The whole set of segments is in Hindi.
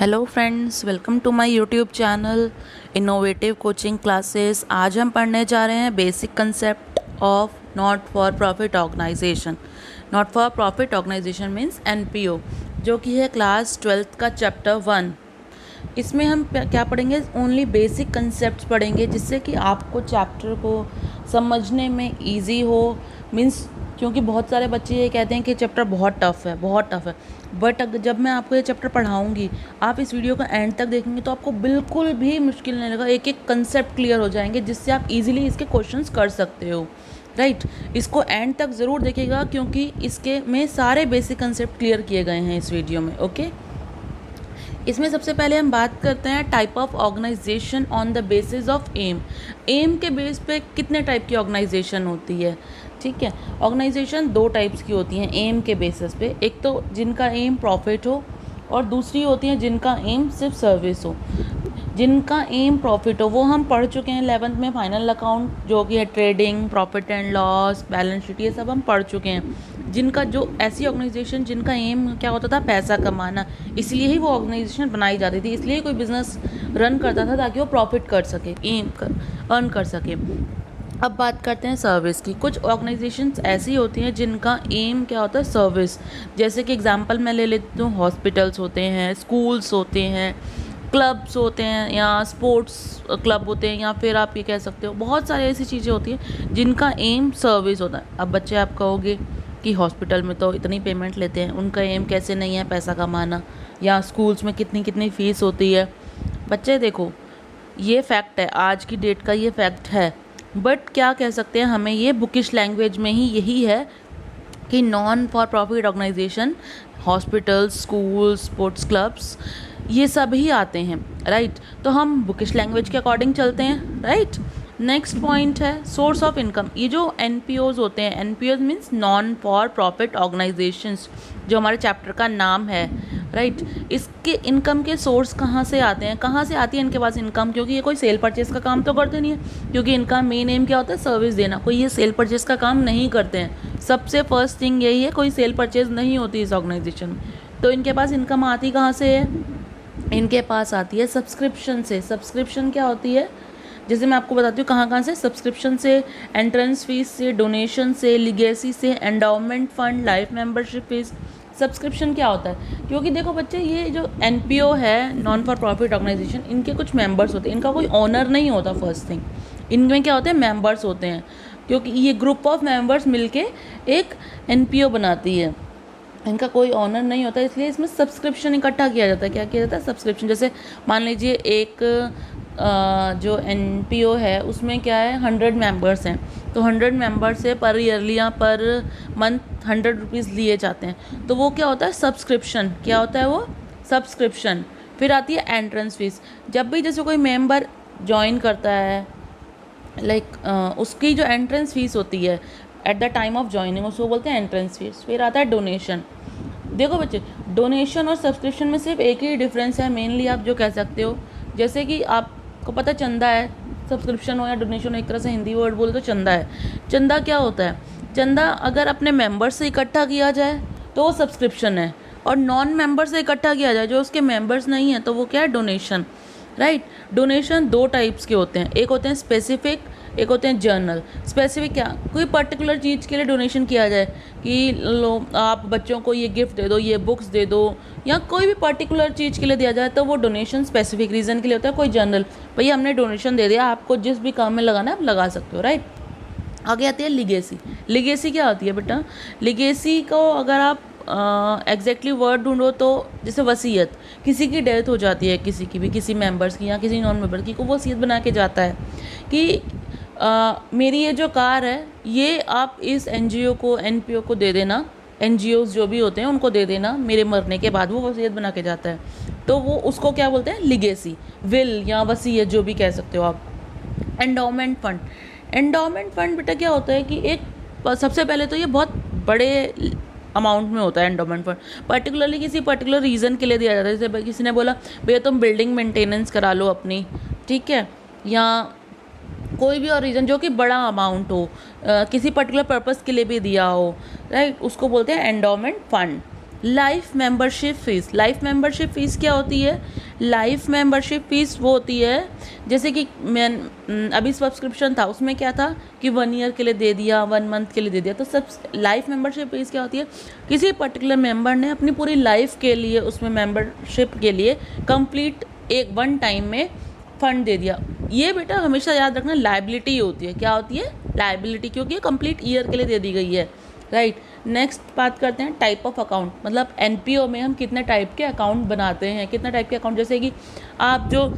Hello friends, welcome to my YouTube channel innovative coaching classes. आज हम पढ़ने जा रहे हैं basic concept of not for profit organisation. Not for profit organisation means NPO, जो कि है क्लास 12th का चैप्टर 1। इसमें हम क्या पढ़ेंगे? ओनली बेसिक कंसेप्ट्स पढ़ेंगे, जिससे कि आपको चैप्टर को समझने में इजी हो। मीन्स क्योंकि बहुत सारे बच्चे ये कहते हैं कि चैप्टर बहुत टफ़ है, बट अगर जब मैं आपको ये चैप्टर पढ़ाऊंगी, आप इस वीडियो का एंड तक देखेंगे तो आपको बिल्कुल भी मुश्किल नहीं लगेगा। एक एक कंसेप्ट क्लियर हो जाएंगे, जिससे आप इजीली इसके क्वेश्चंस कर सकते हो। राइट, इसको एंड तक ज़रूर देखिएगा, क्योंकि इसके में सारे बेसिक कंसेप्ट क्लियर किए गए हैं इस वीडियो में। ओके, इसमें सबसे पहले हम बात करते हैं type of organisation on the basis of aim. Aim के बेस पे कितने टाइप की ऑर्गेनाइजेशन होती है? ठीक है, ऑर्गेनाइजेशन दो टाइप्स की होती हैं एम के बेसिस पे। एक तो जिनका एम प्रॉफिट हो, और दूसरी होती है जिनका एम सिर्फ सर्विस हो। जिनका एम प्रॉफिट हो वो हम पढ़ चुके हैं 11th में, फाइनल अकाउंट जो कि है trading, profit and loss, balance sheet, ये सब हम पढ़ चुके हैं। जिनका जो ऐसी ऑर्गेनाइजेशन जिनका एम क्या होता था? पैसा कमाना। इसलिए ही वो ऑर्गेनाइजेशन बनाई जाती थी, इसलिए कोई बिजनेस रन करता था ताकि वो प्रॉफिट कर सके, अर्न कर सके। अब बात करते हैं सर्विस की। कुछ ऑर्गेनाइजेशंस ऐसी होती हैं जिनका एम क्या होता है? सर्विस। जैसे कि एग्जांपल मैं ले लेती हूँ, हॉस्पिटल्स होते हैं, स्कूल्स होते हैं, क्लब्स होते हैं, या स्पोर्ट्स क्लब होते हैं, या फिर आप ये कह सकते हो बहुत सारी ऐसी चीज़ें होती हैं जिनका एम सर्विस होता है। अब बच्चे आप कहोगे कि हॉस्पिटल में तो इतनी पेमेंट लेते हैं, उनका एम कैसे नहीं है पैसा कमाना? या स्कूल्स में कितनी कितनी फ़ीस होती है? बच्चे देखो, ये फैक्ट है, आज की डेट का ये फैक्ट है। बट क्या कह सकते हैं, हमें ये बुकिश लैंग्वेज में ही यही है कि non for profit organisation, hospitals, schools, sports clubs, ये सब ही आते हैं। राइट, तो हम बुकिश लैंग्वेज के अकॉर्डिंग चलते हैं। राइट, नेक्स्ट पॉइंट है सोर्स ऑफ इनकम। ये जो एनपीओज होते हैं, NPOs means non for profit organisations, जो हमारे चैप्टर का नाम है। राइट, इसके इनकम के सोर्स कहाँ से आते हैं? कहाँ से आती है इनके पास इनकम? क्योंकि ये कोई सेल परचेज का काम तो करते नहीं है, क्योंकि इनका मेन एम क्या होता है? सर्विस देना। कोई ये सेल परचेज का काम नहीं करते हैं। सबसे फर्स्ट थिंग यही है, कोई सेल परचेज नहीं होती इस ऑर्गेनाइजेशन में। तो इनके पास इनकम आती कहाँ से है? इनके पास आती है सब्सक्रिप्शन से। सब्सक्रिप्शन क्या होती है? जैसे मैं आपको बताती हूँ कहाँ कहाँ से। सब्सक्रिप्शन से, एंट्रेंस फीस से, डोनेशन से, लिगेसी से, endowment fund, life membership fees. Subscription क्या होता है? क्योंकि देखो बच्चे, ये जो एनपीओ है, नॉन फॉर प्रॉफिट ऑर्गेनाइजेशन, इनके कुछ मेंबर्स होते हैं। इनका कोई ओनर नहीं होता। फर्स्ट थिंग, इनमें क्या होते हैं? मेंबर्स होते हैं, क्योंकि ये ग्रुप ऑफ मेंबर्स मिलके एक एनपीओ बनाती है। इनका कोई ऑनर नहीं होता, इसलिए इसमें सब्सक्रिप्शन इकट्ठा किया जाता है। क्या किया जाता है? सब्सक्रिप्शन। जैसे मान लीजिए एक जो एनपीओ है उसमें क्या है, 100 मेंबर्स हैं, तो 100 मेंबर से पर ईयरली या पर मंथ 100 रुपीज़ लिए जाते हैं, तो वो क्या होता है? सब्सक्रिप्शन। क्या होता है वो? सब्सक्रिप्शन। फिर आती है एंट्रेंस फीस। जब भी जैसे कोई मेंबर ज्वाइन करता है, उसकी जो एंट्रेंस फीस होती है at the time of joining, उसको बोलते हैं एंट्रेंस फीस। फिर आता है डोनेशन। देखो बच्चे, डोनेशन और सब्सक्रिप्शन में सिर्फ एक ही डिफरेंस है मेनली, आप जो कह सकते हो। जैसे कि आपको पता चंदा है, सब्सक्रिप्शन हो या डोनेशन हो, एक तरह से हिंदी वर्ड बोले तो चंदा है। चंदा क्या होता है? चंदा अगर अपने मेंबर्स से इकट्ठा किया जाए तो वो सब्सक्रिप्शन है, और नॉन मेंबर से इकट्ठा किया जाए जो उसके मेंबर्स नहीं हैं तो वो क्या है? डोनेशन। राइट, डोनेशन दो टाइप्स के होते हैं, एक होते हैं स्पेसिफिक, एक होते हैं जर्नल। स्पेसिफिक क्या? कोई पर्टिकुलर चीज़ के लिए डोनेशन किया जाए कि लो आप बच्चों को ये गिफ्ट दे दो, ये बुक्स दे दो, या कोई भी पर्टिकुलर चीज़ के लिए दिया जाए तो वो डोनेशन स्पेसिफिक रीज़न के लिए होता है। कोई जर्नल, भैया हमने डोनेशन दे दिया, आपको जिस भी काम में लगाना है आप लगा सकते हो। राइट, आगे आती है लिगेसी। लिगेसी क्या होती है बेटा? लिगेसी को अगर आप एग्जैक्टली वर्ड ढूंढो तो जैसे वसीयत, किसी की डेथ हो जाती है, किसी की भी, किसी मेंबर्स की या किसी नॉन मेंबर की, को वसीयत बना के जाता है कि मेरी ये जो कार है ये आप इस एनजीओ को, एनपीओ को दे देना, एनजीओज जो भी होते हैं उनको दे देना मेरे मरने के बाद। वो वसीयत बना के जाता है, तो वो उसको क्या बोलते हैं? लिगेसी, विल या वसीयत, जो भी कह सकते हो आप। Endowment fund. एंडाउमेंट फंड बेटा क्या होता है कि एक, सबसे पहले तो ये बहुत बड़े अमाउंट में होता है एंडोमेंट फंड। पर्टिकुलरली किसी पर्टिकुलर रीज़न के लिए दिया जाता है। जैसे किसी ने बोला भैया तुम बिल्डिंग मेंटेनेंस करा लो अपनी, ठीक है, या कोई भी और रीज़न जो कि बड़ा अमाउंट हो, किसी पर्टिकुलर पर्पस के लिए भी दिया हो। राइट, उसको बोलते हैं endowment fund. Life membership fees. Life membership fees क्या होती है? लाइफ मेंबरशिप फ़ीस वो होती है जैसे कि मैं अभी सब्सक्रिप्शन था, उसमें क्या था कि 1 ईयर के लिए दे दिया, 1 मंथ के लिए दे दिया। तो सब लाइफ मेंबरशिप फ़ीस क्या होती है? किसी पर्टिकुलर मेंबर ने अपनी पूरी लाइफ के लिए उसमें मेंबरशिप के लिए कंप्लीट एक 1 टाइम में फ़ंड दे दिया। ये बेटा हमेशा याद रखना लायबिलिटी होती है। क्या होती है? लायबिलिटी, क्योंकि ये कंप्लीट ईयर के लिए दे दी गई है, राइट। नेक्स्ट बात करते हैं टाइप ऑफ अकाउंट, मतलब एनपीओ में हम कितने टाइप के अकाउंट बनाते हैं, कितने टाइप के अकाउंट, जैसे कि आप जो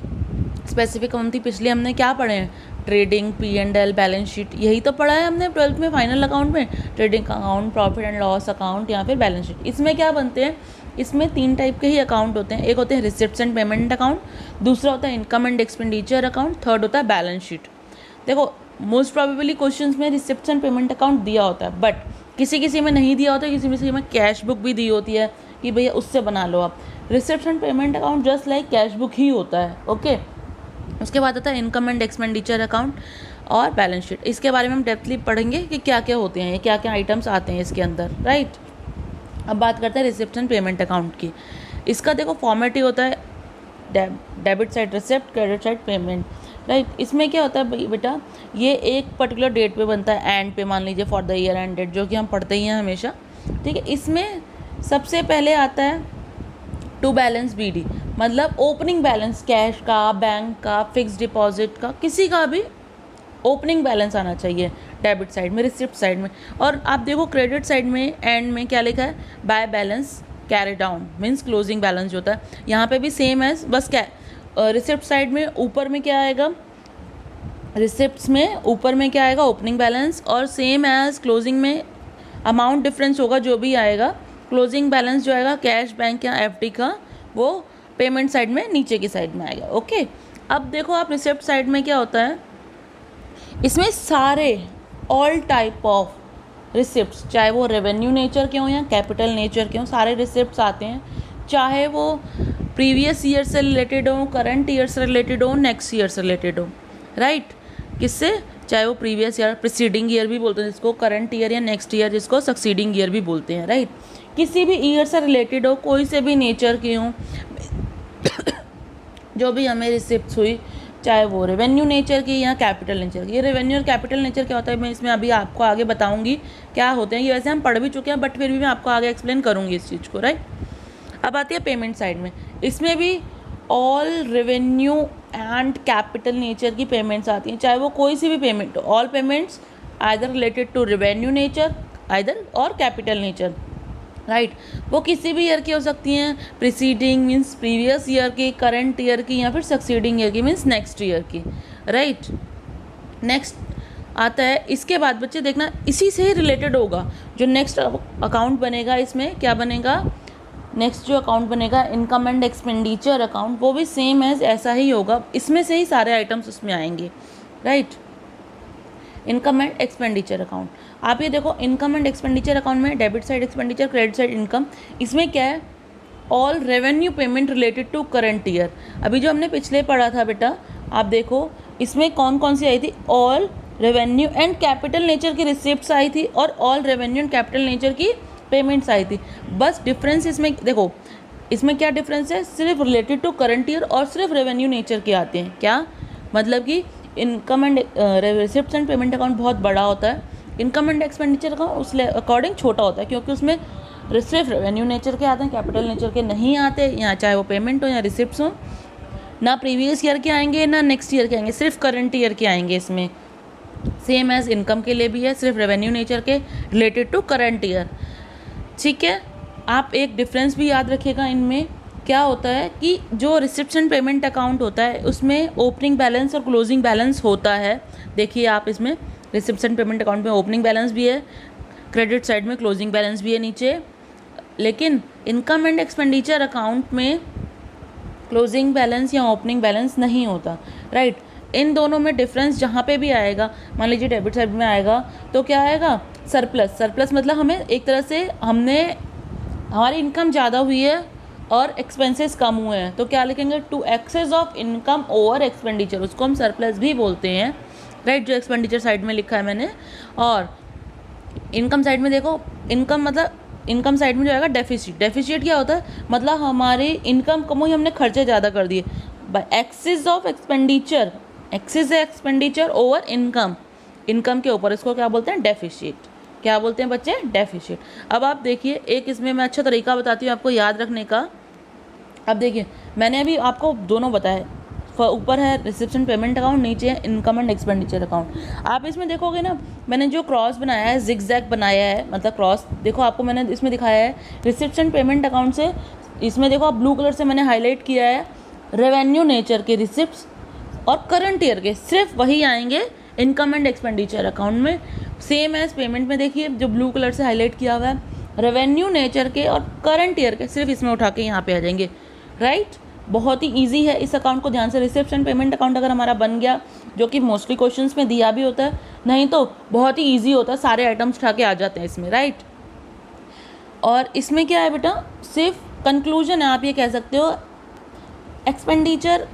स्पेसिफिक मंथली पिछले हमने क्या पढ़े हैं? ट्रेडिंग, P&L, बैलेंस शीट, यही तो पढ़ा है हमने 12th में फाइनल अकाउंट में। Trading account, profit and loss account या फिर बैलेंस शीट। इसमें क्या बनते हैं? इसमें 3 टाइप के ही अकाउंट होते हैं। एक होते हैं रिसिप्ट्स एंड पेमेंट अकाउंट, दूसरा होता है income and expenditure account, third होता है बैलेंस शीट। देखो मोस्ट प्रोबेबली क्वेश्चंस में रिसिप्ट्स एंड पेमेंट अकाउंट दिया होता है, बट किसी किसी में नहीं दिया होता है, किसी में कैश बुक भी दी होती है कि भैया उससे बना लो आप। Receipts and payment account just like cash book ही होता है, ओके। उसके बाद आता है इनकम एंड एक्सपेंडिचर अकाउंट और बैलेंस शीट। इसके बारे में हम डेप्थली पढ़ेंगे कि क्या क्या होते हैं, क्या क्या आइटम्स आते हैं इसके अंदर, राइट। अब बात करते हैं रिसिप्ट एंड पेमेंट अकाउंट की। इसका देखो फॉर्मेट ही होता है debit side receipt, credit side payment, right. इसमें क्या होता है बेटा, ये एक पर्टिकुलर डेट पे बनता है, एंड पे, मान लीजिए for the year end date, जो कि हम पढ़ते ही हैं हमेशा, ठीक है। इसमें सबसे पहले आता है टू बैलेंस BD, मतलब ओपनिंग बैलेंस, कैश का, बैंक का, फिक्स डिपॉजिट का, किसी का भी ओपनिंग बैलेंस आना चाहिए डेबिट साइड में, रिसिप्ट साइड में। और आप देखो क्रेडिट साइड में एंड में क्या लिखा है? By balance carry down, means closing balance जो होता है। यहाँ पे भी सेम है, बस क्या रिसिप्ट साइड में ऊपर में क्या आएगा? रिसिप्ट्स में ऊपर में क्या आएगा? ओपनिंग बैलेंस, और सेम एज क्लोजिंग में अमाउंट डिफरेंस होगा जो भी आएगा। क्लोजिंग बैलेंस जो आएगा कैश, बैंक या FD का, वो पेमेंट साइड में नीचे की साइड में आएगा, ओके। अब देखो आप रिसिप्ट साइड में क्या होता है, इसमें सारे ऑल टाइप ऑफ रिसिप्ट्स, चाहे वो रेवेन्यू नेचर के हों या कैपिटल नेचर के हों, सारे रिसिप्ट्स आते हैं। चाहे वो प्रीवियस ईयर से रिलेटेड हो, करंट ईयर से रिलेटेड हो, नेक्स्ट ईयर से रिलेटेड हो, राइट। किससे? चाहे वो प्रीवियस ईयर, प्रीसीडिंग ईयर भी बोलते हैं जिसको, करंट ईयर या नेक्स्ट ईयर जिसको सक्सीडिंग ईयर भी बोलते हैं, राइट। किसी भी ईयर से रिलेटेड हो, कोई से भी नेचर की हो, जो भी हमें रिसिप्ट्स हुई, चाहे वो रेवेन्यू नेचर की या कैपिटल नेचर की। ये रेवेन्यू और कैपिटल नेचर क्या होता है मैं इसमें अभी आपको आगे बताऊंगी क्या होते हैं। ये वैसे हम पढ़ भी चुके हैं, बट फिर भी मैं आपको आगे एक्सप्लेन करूंगी इस चीज़ को, राइट। अब आती है पेमेंट साइड में। इसमें भी all revenue and capital nature की पेमेंट्स आती हैं, चाहे वो कोई सी भी पेमेंट हो। All payments either related to revenue nature either और कैपिटल नेचर, राइट। वो किसी भी ईयर की हो सकती हैं, प्रीसीडिंग मीन्स प्रीवियस ईयर की, करंट ईयर की या फिर सक्सीडिंग ईयर की मीन्स नेक्स्ट ईयर की, राइट। नेक्स्ट आता है, इसके बाद बच्चे देखना इसी से ही रिलेटेड होगा जो नेक्स्ट अकाउंट बनेगा। इसमें क्या बनेगा? नेक्स्ट जो अकाउंट बनेगा इनकम एंड एक्सपेंडिचर अकाउंट, वो भी सेम एज ऐसा ही होगा, इसमें से ही सारे आइटम्स उसमें आएंगे, right. Income and expenditure account, आप ये देखो इनकम एंड एक्सपेंडिचर अकाउंट में debit side expenditure, credit side income. इसमें क्या है? All revenue payment related to current year. अभी जो हमने पिछले पढ़ा था बेटा, आप देखो इसमें कौन कौन सी आई थी? All revenue and capital nature की रिसिप्ट्स आई थी और all revenue and capital nature की पेमेंट्स आई थी। बस डिफरेंस इसमें देखो, इसमें क्या डिफरेंस है? सिर्फ रिलेटेड टू करंट ईयर और सिर्फ रेवेन्यू नेचर के आते हैं। क्या मतलब कि income and receipts and payment account बहुत बड़ा होता है, इनकम एंड एक्सपेंडिचर अकाउंट उस अकॉर्डिंग छोटा होता है, क्योंकि उसमें सिर्फ रेवेन्यू नेचर के आते हैं, कैपिटल नेचर के नहीं आते। यहाँ चाहे वो पेमेंट हो या रिसिप्ट्स हो, ना प्रीवियस ईयर के आएंगे ना नेक्स्ट ईयर के आएंगे, सिर्फ करंट ईयर के आएंगे। इसमें सेम एज इनकम के लिए भी है, सिर्फ रेवेन्यू नेचर के रिलेटेड टू करंट ईयर, ठीक है। आप एक डिफरेंस भी याद रखिएगा, इनमें क्या होता है कि जो रिसिप्ट्स एंड पेमेंट अकाउंट होता है उसमें ओपनिंग बैलेंस और क्लोजिंग बैलेंस होता है। देखिए आप इसमें रिसिप्ट्स एंड पेमेंट अकाउंट में ओपनिंग बैलेंस भी है, क्रेडिट साइड में क्लोजिंग बैलेंस भी है नीचे, लेकिन इनकम एंड एक्सपेंडिचर अकाउंट में क्लोजिंग बैलेंस या ओपनिंग बैलेंस नहीं होता, राइट। इन दोनों में डिफरेंस जहाँ पे भी आएगा, मान लीजिए डेबिट साइड में आएगा तो क्या आएगा? सरप्लस। सरप्लस मतलब हमें एक तरह से हमारी इनकम ज़्यादा हुई है और एक्सपेंसेस कम हुए हैं, तो क्या लिखेंगे? To excess of income over expenditure, उसको हम सरप्लस भी बोलते हैं, राइट। जो एक्सपेंडिचर साइड में लिखा है मैंने। और इनकम साइड में देखो, इनकम मतलब इनकम साइड में जो आएगा डेफिसिट। डेफिसिट क्या होता है, मतलब हमारी इनकम कम हुई, हमने खर्चे ज़्यादा कर दिए। Axis of expenditure, axis expenditure over income, income के ऊपर, इसको क्या बोलते हैं, डेफिसिट। क्या बोलते हैं बच्चे, डेफिसिट। अब आप देखिए, एक इसमें मैं अच्छा तरीका बताती हूँ आपको याद रखने का। अब देखिए, मैंने अभी आपको दोनों बताए, ऊपर है रिसिप्शन पेमेंट अकाउंट, नीचे है इनकम एंड एक्सपेंडिचर अकाउंट। आप इसमें देखोगे ना, मैंने जो क्रॉस बनाया है, जिगजैग बनाया है, मतलब क्रॉस, देखो आपको मैंने इसमें दिखाया है रिसिप्शन पेमेंट अकाउंट से, इसमें देखो आप ब्लू कलर से मैंने हाईलाइट किया है रेवेन्यू नेचर के रिसिप्ट्स और करंट ईयर के, सिर्फ वही आएंगे इनकम एंड एक्सपेंडिचर अकाउंट में। सेम एज पेमेंट में देखिए जो ब्लू कलर से हाईलाइट किया हुआ है रेवेन्यू नेचर के और करंट ईयर के, सिर्फ इसमें उठा के यहाँ पे आ जाएंगे, राइट। बहुत ही इजी है, इस अकाउंट को ध्यान से, रिसेप्शन पेमेंट अकाउंट अगर हमारा बन गया, जो कि मोस्टली क्वेश्चंस में दिया भी होता है, नहीं तो बहुत ही इजी होता है, सारे आइटम्स उठा के आ जाते हैं इसमें, राइट। और इसमें क्या है बेटा, सिर्फ कंक्लूजन है, आप ये कह सकते हो एक्सपेंडिचर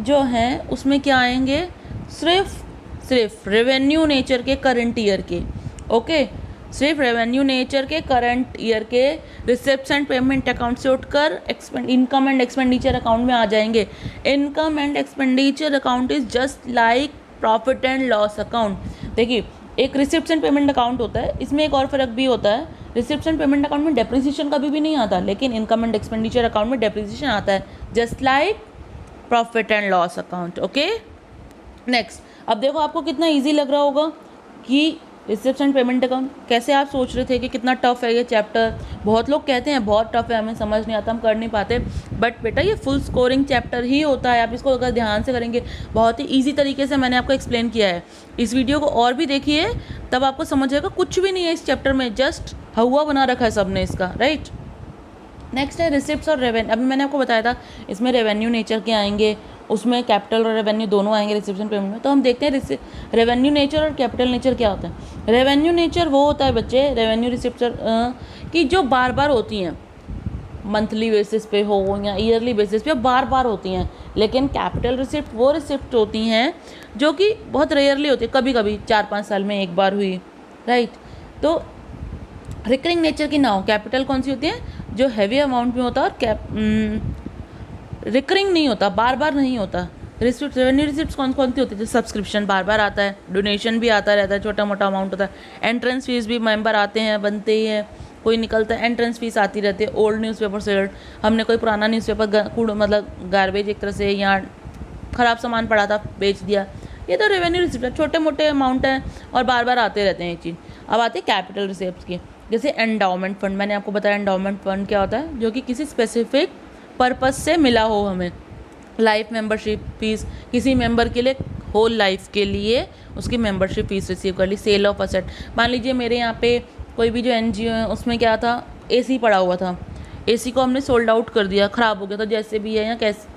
जो है उसमें क्या आएंगे, सिर्फ रेवेन्यू नेचर के करंट ईयर के, ओके, सिर्फ रेवेन्यू नेचर के करंट ईयर के रिसिप्ट्स एंड पेमेंट अकाउंट से उठकर इनकम एंड एक्सपेंडिचर अकाउंट में आ जाएंगे। Income and expenditure account is just like profit and loss account. देखिए, एक रिसिप्ट्स एंड पेमेंट अकाउंट होता है, इसमें एक और फर्क भी होता है, रिसिप्ट्स एंड पेमेंट अकाउंट में डेप्रिसिएशन कभी भी नहीं आता, लेकिन इनकम एंड एक्सपेंडिचर अकाउंट में डेप्रिसिएशन आता है, just like profit and loss account, okay. Next, अब देखो आपको कितना इजी लग रहा होगा कि रिसिप्ट्स एंड पेमेंट अकाउंट, कैसे आप सोच रहे थे कि कितना टफ है ये चैप्टर, बहुत लोग कहते हैं बहुत टफ है, हमें समझ नहीं आता, हम कर नहीं पाते, बट बेटा ये फुल स्कोरिंग चैप्टर ही होता है, आप इसको अगर ध्यान से करेंगे, बहुत ही ईजी तरीके से मैंने आपको एक्सप्लेन किया है। इस वीडियो को और भी देखिए, तब आपको समझ आएगा कुछ भी नहीं है इस चैप्टर में, जस्ट हवा बना रखा है सबने इसका, राइट। नेक्स्ट है रिसिप्ट्स और रेवेन्यू। अभी मैंने आपको बताया था इसमें रेवेन्यू नेचर के आएंगे, उसमें कैपिटल और रेवेन्यू दोनों आएंगे रिसिप्शन पेमेंट में। तो हम देखते हैं रेवेन्यू नेचर और कैपिटल नेचर क्या होता है। रेवेन्यू नेचर वो होता है बच्चे, रेवेन्यू रिसिप्ट की जो बार बार होती हैं, मंथली बेसिस पे हो या ईयरली बेसिस पे, बार बार होती हैं। लेकिन कैपिटल रिसिप्ट वो रिसिप्ट होती हैं जो कि बहुत रेयरली होती है, कभी कभी 4-5 साल में एक बार हुई, राइट। तो रिकरिंग नेचर की ना हो, कैपिटल कौन सी होती है, जो हैवी अमाउंट में होता है, और रिकरिंग नहीं होता, बार बार नहीं होता। रिसिप्ट, रेवेन्यू रिसिप्ट कौन कौन सी होती है, जैसे सब्सक्रिप्शन बार बार आता है, डोनेशन भी आता रहता है, छोटा मोटा अमाउंट होता है, एंट्रेंस फीस भी मेंबर आते हैं, बनते ही है, कोई निकलता है, एंट्रेंस फीस आती रहती है। ओल्ड न्यूज़पेपर सेल्ड, हमने कोई पुराना न्यूज़पेपर मतलब गार्बेज एक तरह से या ख़राब सामान पड़ा था बेच दिया, ये तो रेवेन्यू रिसिप्ट है, छोटे मोटे अमाउंट हैं और बार बार आते रहते हैं ये चीज़। अब आती है कैपिटल रिसिप्ट की, जैसे एंडाउमेंट फंड, मैंने आपको बताया एंडाउमेंट फंड क्या होता है, जो कि किसी स्पेसिफिक पर्पस से मिला हो हमें। लाइफ मेंबरशिप फीस, किसी मेंबर के लिए होल लाइफ के लिए उसकी मेंबरशिप फीस रिसीव कर ली। सेल ऑफ असेट, मान लीजिए मेरे यहाँ पे कोई भी जो एनजीओ है उसमें क्या था, एसी पड़ा हुआ था, एसी को हमने सोल्ड आउट कर दिया, ख़राब हो गया था जैसे भी है, या कैसे,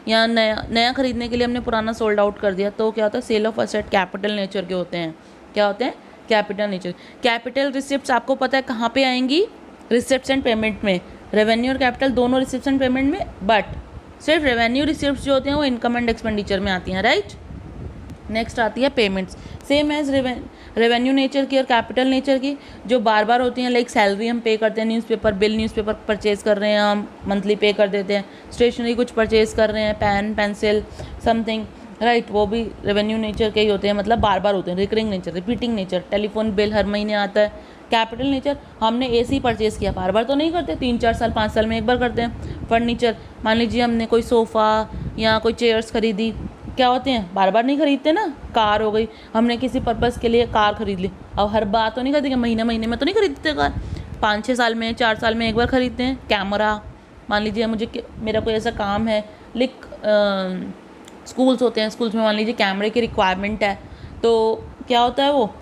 या नया खरीदने के लिए हमने पुराना सोल्ड आउट कर दिया, तो क्या होता है, sale of asset capital nature के होते हैं। क्या होते हैं, कैपिटल नेचर। कैपिटल रिसिप्ट्स आपको पता है कहाँ पे आएंगी, रिसिप्ट्स एंड पेमेंट में, रेवेन्यू और कैपिटल दोनों रिसिप्ट्स एंड पेमेंट में, बट सिर्फ रेवेन्यू रिसिप्ट्स जो होते हैं वो इनकम एंड एक्सपेंडिचर में आती हैं, राइट। नेक्स्ट आती है payments, same as revenue nature की और कैपिटल नेचर की, जो बार बार होती हैं, लाइक सैलरी हम पे करते हैं, न्यूज़पेपर बिल, न्यूज़पेपर परचेज कर रहे हैं हम, मंथली पे कर देते हैं, स्टेशनरी कुछ परचेज कर रहे हैं, पेन पेंसिल समथिंग, राइट, वो भी रेवेन्यू नेचर के ही होते हैं, मतलब बार बार होते हैं। Recurring nature, repeating nature, telephone bill हर महीने आता है। कैपिटल नेचर, हमने एसी परचेज़ किया, बार बार तो नहीं करते, 3-4 साल 5 साल में एक बार करते हैं। फर्नीचर, मान लीजिए हमने कोई सोफ़ा या कोई चेयर्स खरीदी, क्या होते हैं, बार बार नहीं खरीदते ना। कार हो गई, हमने किसी पर्पज़ के लिए कार खरीद ली, अब हर बार तो नहीं खरीदेंगे, महीने महीने में तो नहीं खरीदते कार, 5-6 साल में 4 साल में एक बार खरीदते हैं। कैमरा, मान लीजिए मेरा कोई ऐसा काम है, स्कूल्स होते हैं, स्कूल्स में मान लीजिए कैमरे की रिक्वायरमेंट है, तो क्या होता है, वो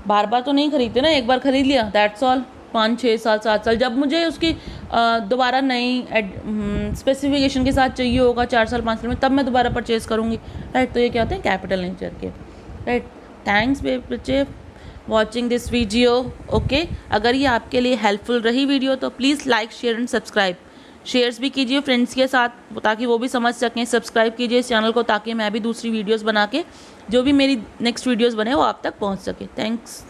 बार बार तो नहीं खरीदते ना, एक बार खरीद लिया, दैट्स ऑल। 5-6 साल 7 साल, जब मुझे उसकी दोबारा नई स्पेसिफिकेशन के साथ चाहिए होगा 4 साल 5 साल में, तब मैं दोबारा परचेज़ करूँगी, राइट। तो ये क्या होते हैं, कैपिटल नेचर के, राइट। थैंक्स बच्चे वॉचिंग दिस वीडियो, ओके। अगर ये आपके लिए हेल्पफुल रही वीडियो तो please like share and subscribe, shares भी कीजिए फ्रेंड्स के साथ ताकि वो भी समझ सकें। सब्सक्राइब कीजिए इस चैनल को ताकि मैं भी दूसरी वीडियोस बना के जो भी मेरी नेक्स्ट वीडियोस बने वो आप तक पहुंच सके। थैंक्स।